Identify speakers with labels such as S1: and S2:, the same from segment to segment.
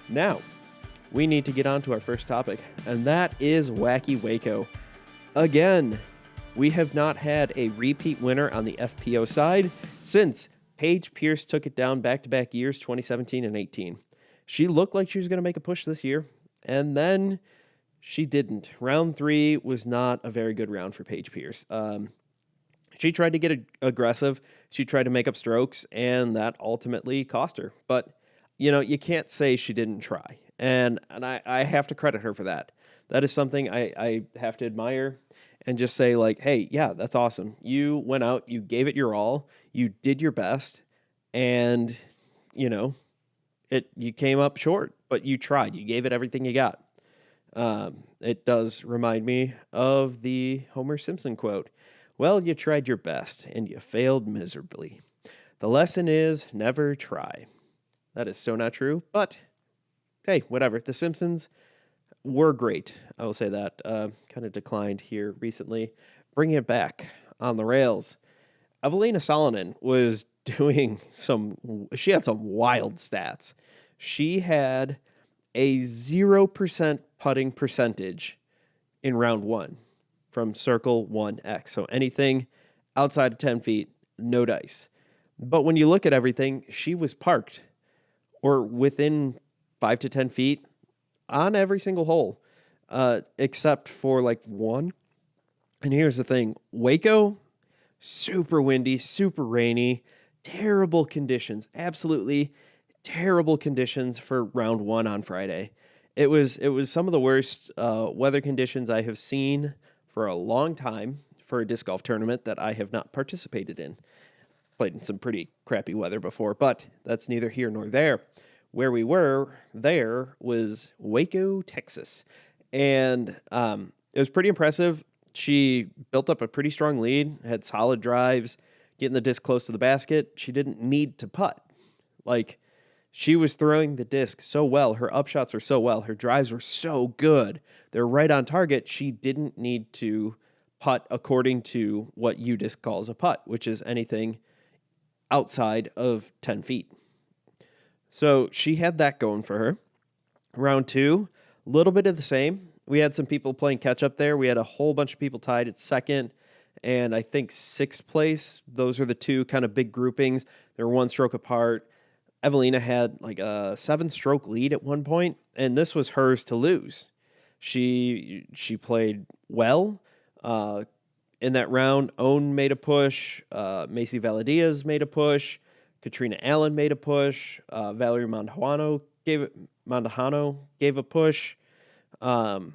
S1: Now, we need to get on to our first topic, and that is Wacky Waco. Again, we have not had a repeat winner on the FPO side since Paige Pierce took it down back-to-back years, 2017 and 18. She looked like she was going to make a push this year, and then she didn't. Round 3 was not a very good round for Paige Pierce. She tried to get aggressive. She tried to make up strokes, and that ultimately cost her. But, you can't say she didn't try. And I have to credit her for that. That is something I have to admire and just say, like, hey, yeah, that's awesome. You went out, you gave it your all, you did your best, and, you came up short, but you tried. You gave it everything you got. It does remind me of the Homer Simpson quote. Well, you tried your best, and you failed miserably. The lesson is never try. That is so not true, but hey, whatever. The Simpsons were great. I will say that. Kind of declined here recently. Bringing it back on the rails. Evelina Salonen was doing she had some wild stats. She had a 0% putting percentage in round 1 from circle 1X. So anything outside of 10 feet, no dice. But when you look at everything, she was parked or within 5 to 10 feet on every single hole, except for like one. And here's the thing. Waco, super windy, super rainy, terrible conditions, absolutely terrible conditions for round 1 on Friday. It was some of the worst weather conditions I have seen for a long time for a disc golf tournament that I have not participated in. Played in some pretty crappy weather before, but that's neither here nor there. Where we were there was Waco, Texas. And it was pretty impressive. She built up a pretty strong lead, had solid drives, getting the disc close to the basket. She didn't need to putt. Like, she was throwing the disc so well. Her upshots were so well. Her drives were so good. They're right on target. She didn't need to putt according to what UDisc calls a putt, which is anything outside of 10 feet. So she had that going for her. Round 2, a little bit of the same. We had some people playing catch up there. We had a whole bunch of people tied at second and I think 6th place. Those are the two kind of big groupings. They were 1 stroke apart. Evelina had like a 7-stroke lead at one point, and this was hers to lose. She played well in that round. Owen made a push. Macy Valadiaz made a push. Katrina Allen made a push. Valerie Mondahano gave a push. And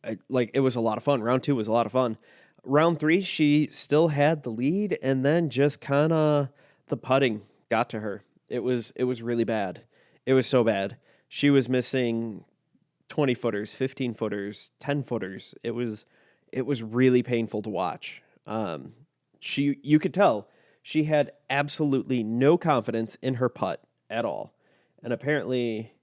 S1: it was a lot of fun. Round 2 was a lot of fun. Round 3, she still had the lead, and then just kind of the putting got to her. It was really bad. It was so bad. She was missing 20 footers, 15 footers, 10 footers. It was really painful to watch. You could tell she had absolutely no confidence in her putt at all. And apparently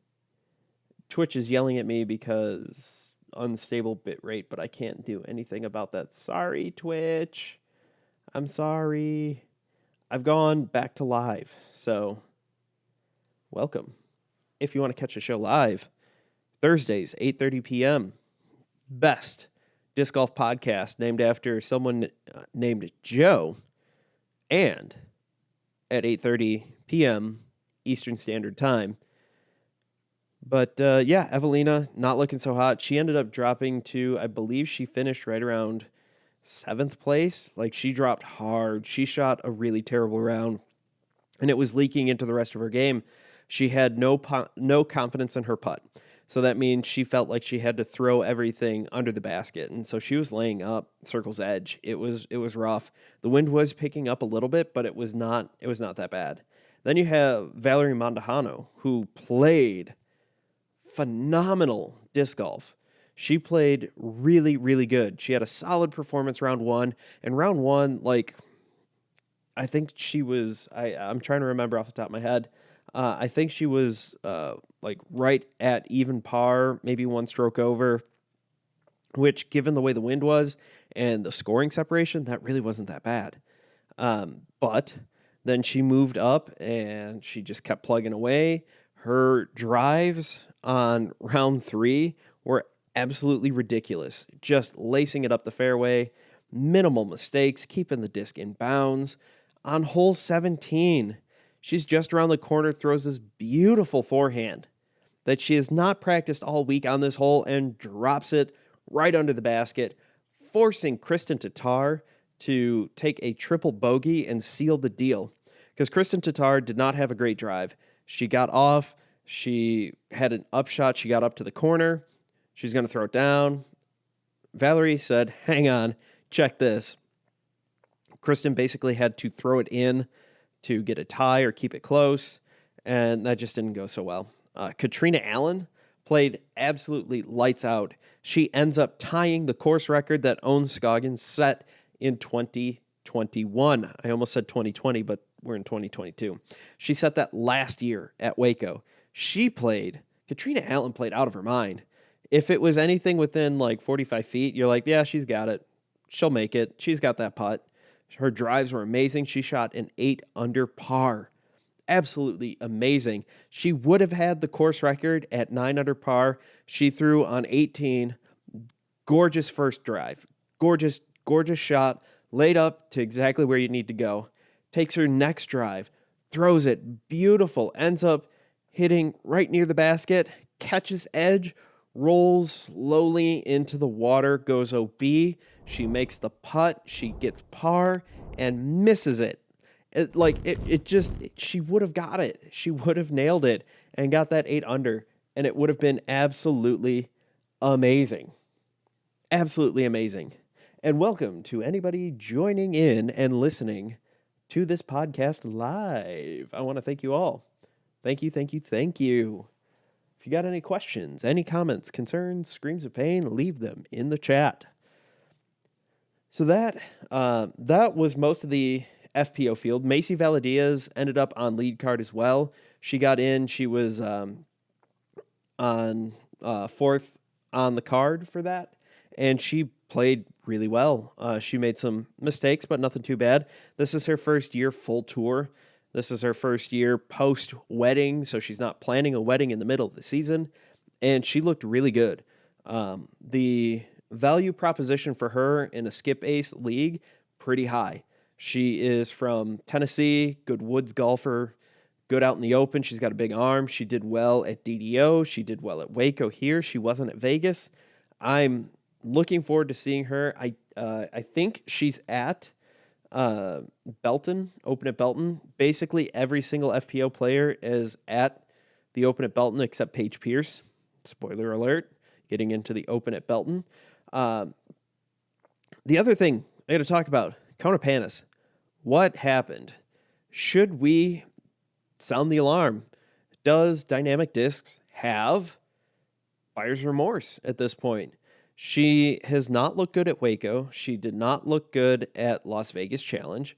S1: Twitch is yelling at me because unstable bit rate, but I can't do anything about that. Sorry, Twitch. I'm sorry. I've gone back to live, so welcome. If you want to catch the show live, Thursdays, 8:30 p.m., best disc golf podcast named after someone named Joe, and at 8:30 p.m. Eastern Standard Time. But, Evelina, not looking so hot. She ended up dropping to, I believe she finished right around 7th place. Like, she dropped hard. She shot a really terrible round, and it was leaking into the rest of her game. She had no confidence in her putt. So that means she felt like she had to throw everything under the basket. And so she was laying up circle's edge. It was rough. The wind was picking up a little bit, but it was not that bad. Then you have Valerie Mondahano, who played phenomenal disc golf. She played really, really good. She had a solid performance round 1. And round 1, I think she was, I'm trying to remember off the top of my head. I think she was right at even par, maybe 1 stroke over, which given the way the wind was and the scoring separation, that really wasn't that bad. But Then she moved up and she just kept plugging away. Her drives on round 3 were absolutely ridiculous. Just lacing it up the fairway, minimal mistakes, keeping the disc in bounds. On hole 17, she's just around the corner, throws this beautiful forehand that she has not practiced all week on this hole and drops it right under the basket, forcing Kristen Tatar to take a triple bogey and seal the deal. Because Kristen Tatar did not have a great drive. She got off, she had an upshot, she got up to the corner, she's going to throw it down. Valerie said, hang on, check this. Kristen basically had to throw it in to get a tie or keep it close, and that just didn't go so well. Katrina Allen played absolutely lights out. She ends up tying the course record that Owen Scoggins set in 2021. I almost said 2020, but we're in 2022. She set that last year at Waco. Katrina Allen played out of her mind. If it was anything within like 45 feet, you're like, yeah, she's got it. She'll make it. She's got that putt. Her drives were amazing. She shot an 8 under par. Absolutely amazing. She would have had the course record at 9 under par. She threw on 18. Gorgeous first drive. Gorgeous shot. Laid up to exactly where you need to go. Takes her next drive. Throws it. Beautiful. Ends up hitting right near the basket. Catches edge. Rolls slowly into the water. Goes OB. She makes the putt. She gets par and misses it. She would have got it. She would have nailed it and got that 8 under, and it would have been absolutely amazing. Absolutely amazing. And welcome to anybody joining in and listening to this podcast live. I want to thank you all. Thank you. If you got any questions, any comments, concerns, screams of pain, leave them in the chat. So that was most of the FPO field. Macy Valadiaz ended up on lead card as well. She got in. She was on 4th on the card for that, and she played really well. She made some mistakes, but nothing too bad. This is her first year full tour. This is her first year post-wedding, so she's not planning a wedding in the middle of the season, and she looked really good. The value proposition for her in a Skip Ace league, pretty high. She is from Tennessee, good woods golfer, good out in the open. She's got a big arm. She did well at DDO. She did well at Waco here. She wasn't at Vegas. I'm looking forward to seeing her. I think she's at Belton, Open at Belton. Basically, every single FPO player is at the Open at Belton except Paige Pierce. Spoiler alert, getting into the Open at Belton. The other thing I got to talk about, Conor Panis. What happened? Should we sound the alarm? Does Dynamic Discs have buyer's remorse at this point? She has not looked good at Waco. She did not look good at Las Vegas Challenge.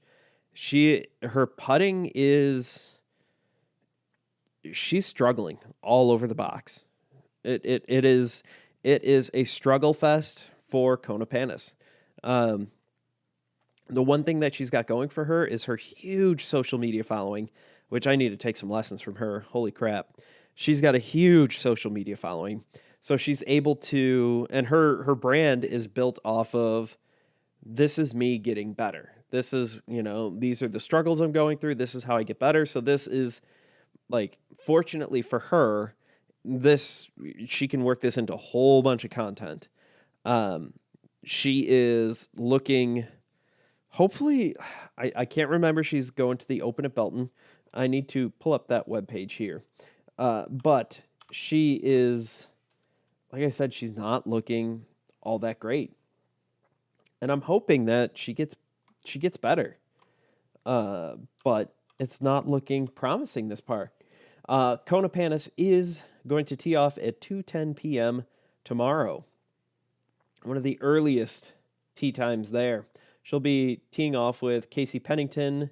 S1: Her putting she's struggling all over the box. It is a struggle fest for Conor Panis. The one thing that she's got going for her is her huge social media following, which I need to take some lessons from her. Holy crap. She's got a huge social media following. So she's able to, and her brand is built off of, this is me getting better. This is, these are the struggles I'm going through. This is how I get better. So this is, fortunately for her, she can work this into a whole bunch of content. She is looking, hopefully, I can't remember, she's going to the Open at Belton. I need to pull up that webpage here. But she is, like I said, she's not looking all that great. And I'm hoping that she gets better. But it's not looking promising this part. Conor Panis is going to tee off at 2:10 p.m. tomorrow. One of the earliest tee times there. She'll be teeing off with Casey Pennington,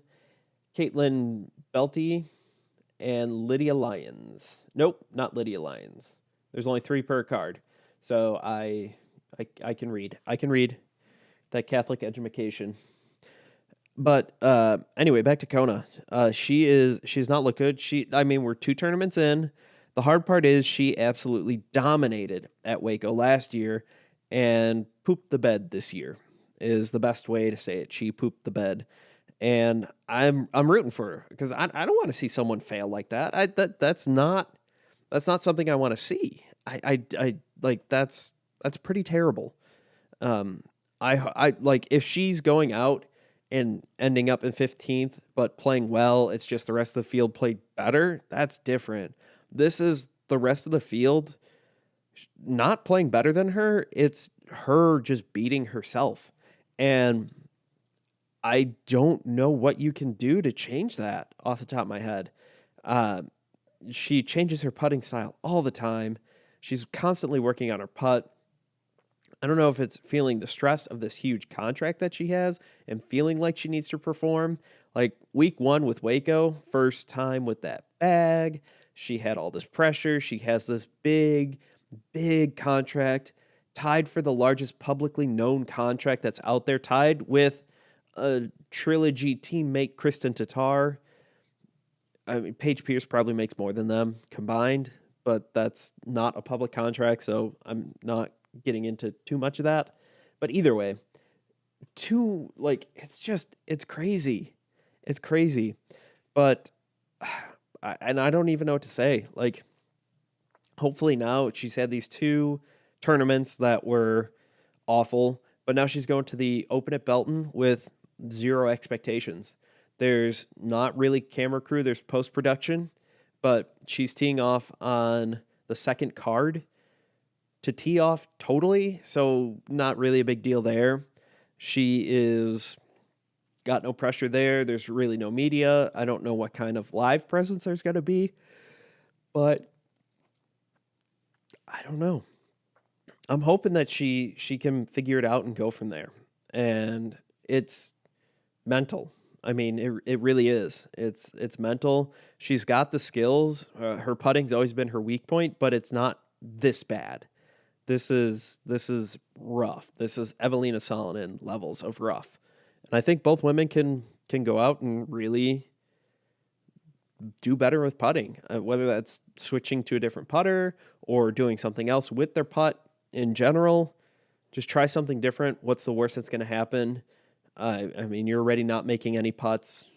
S1: Caitlin Belty, and Lydia Lyons. Nope, not Lydia Lyons. There's only 3 per card. So I can read. I can read that Catholic education. But anyway, back to Kona. She's not looked good. We're 2 tournaments in. The hard part is she absolutely dominated at Waco last year and pooped the bed this year is the best way to say it. She pooped the bed. And I'm rooting for her because I don't want to see someone fail like that. That's not something I want to see. I like that's pretty terrible. I like if she's going out and ending up in 15th, but playing well, it's just the rest of the field played better. That's different. This is the rest of the field not playing better than her. It's her just beating herself. And I don't know what you can do to change that off the top of my head. She changes her putting style all the time. She's constantly working on her putt. I don't know if it's feeling the stress of this huge contract that she has and feeling like she needs to perform. Like week 1 with Waco, first time with that bag. She had all this pressure. She has this big contract, tied for the largest publicly known contract that's out there, tied with a trilogy teammate, Kristen Tatar. I mean, Paige Pierce probably makes more than them combined, but that's not a public contract, so I'm not getting into too much of that. But either way, it's crazy. It's crazy. But I don't even know what to say. Like, hopefully now she's had these 2 tournaments that were awful, but now she's going to the Open at Belton with 0 expectations. There's not really camera crew. There's post-production, but she's teeing off on the second card to tee off totally, so not really a big deal there. She is got no pressure there. There's really no media. I don't know what kind of live presence there's going to be, but I don't know. I'm hoping that she can figure it out and go from there. And it's mental. I mean, it really is. It's mental. She's got the skills. Her putting's always been her weak point, but it's not this bad. This is rough. This is Evelina Salonen levels of rough. And I think both women can go out and really do better with putting, whether that's switching to a different putter or doing something else with their putt in general. Just try something different. What's the worst that's going to happen? I mean, you're already not making any putts.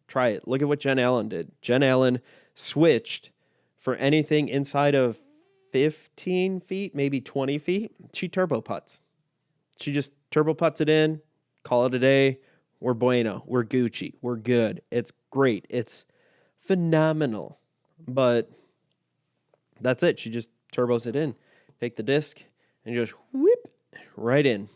S1: Try it. Look at what Jen Allen did. Jen Allen switched for anything inside of 15 feet, maybe 20 feet. She turbo putts. She just turbo putts it in, call it a day. We're bueno. We're Gucci. We're good. It's great. It's phenomenal. But that's it. She just turbos it in. Take the disc and just whip right in.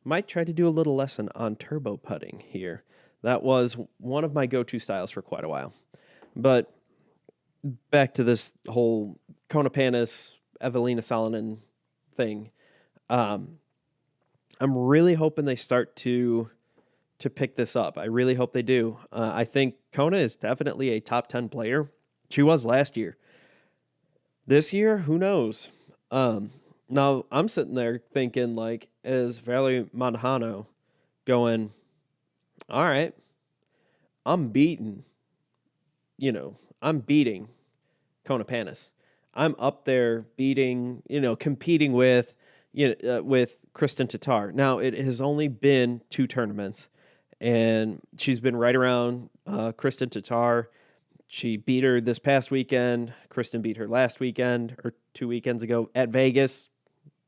S1: Might try to do a little lesson on turbo putting here. That was one of my go-to styles for quite a while. But back to this whole Conor Panis, Evelina Salonen thing. I'm really hoping they start to pick this up. I really hope they do. I think Kona is definitely a top 10 player. She was last year. This year, who knows? Now, I'm sitting there thinking, like, is Valerie Manjano going, all right, I'm beating Conor Panis. I'm up there beating, competing with Kristen Tatar. Now, it has only been 2 tournaments, and she's been right around Kristen Tatar. She beat her this past weekend. Kristen beat her last weekend or 2 weekends ago at Vegas,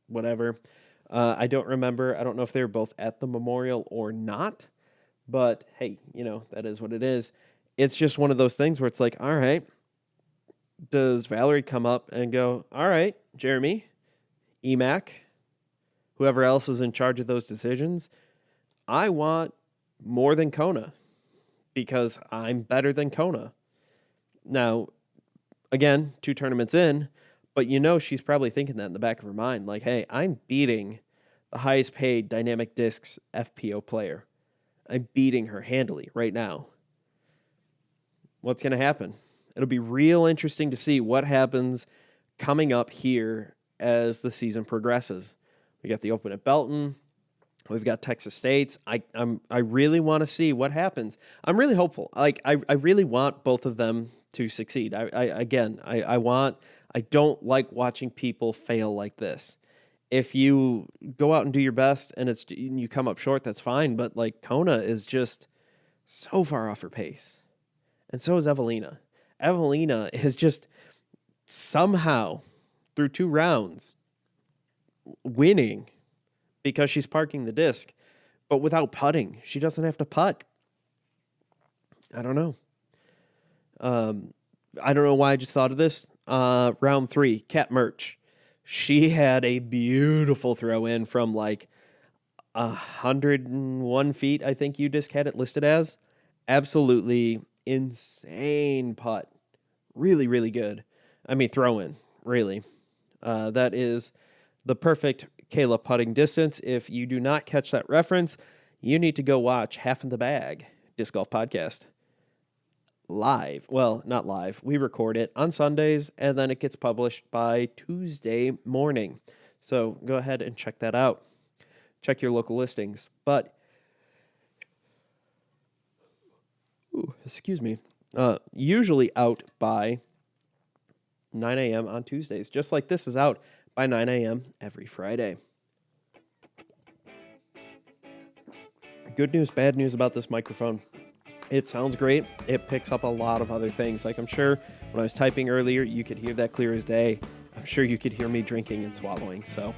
S1: whatever. I don't remember. I don't know if they were both at the Memorial or not, but hey, that is what it is. It's just one of those things where it's like, all right, does Valerie come up and go, all right, Jeremy, EMAC, whoever else is in charge of those decisions, I want more than Kona because I'm better than Kona. Now, again, 2 tournaments in, but she's probably thinking that in the back of her mind, like, hey, I'm beating the highest paid Dynamic Discs FPO player. I'm beating her handily right now. What's going to happen? It'll be real interesting to see what happens coming up here as the season progresses. We got the Open at Belton. We've got Texas State's. I really want to see what happens. I'm really hopeful. Like I really want both of them to succeed. I don't like watching people fail like this. If you go out and do your best and you come up short, that's fine. But like Kona is just so far off her pace, and so is Evelina. Evelina is just somehow through 2 rounds winning because she's parking the disc, but without putting. She doesn't have to putt. I don't know. I don't know why I just thought of this. Round 3, Kat Merch. She had a beautiful throw in from like 101 feet, I think UDisc had it listed as. Absolutely insane putt. Really, really good. I mean, throw in, really. That is the perfect Kayla putting distance. If you do not catch that reference, you need to go watch Half in the Bag Disc Golf Podcast. Live. Well, not live. We record it on Sundays, and then it gets published by Tuesday morning. So go ahead and check that out. Check your local listings. But, excuse me, usually out by 9 a.m. on Tuesdays, just like this is out by 9 a.m. every Friday. Good news, bad news about this microphone. It sounds great. It picks up a lot of other things. Like I'm sure when I was typing earlier, you could hear that clear as day. I'm sure you could hear me drinking and swallowing. So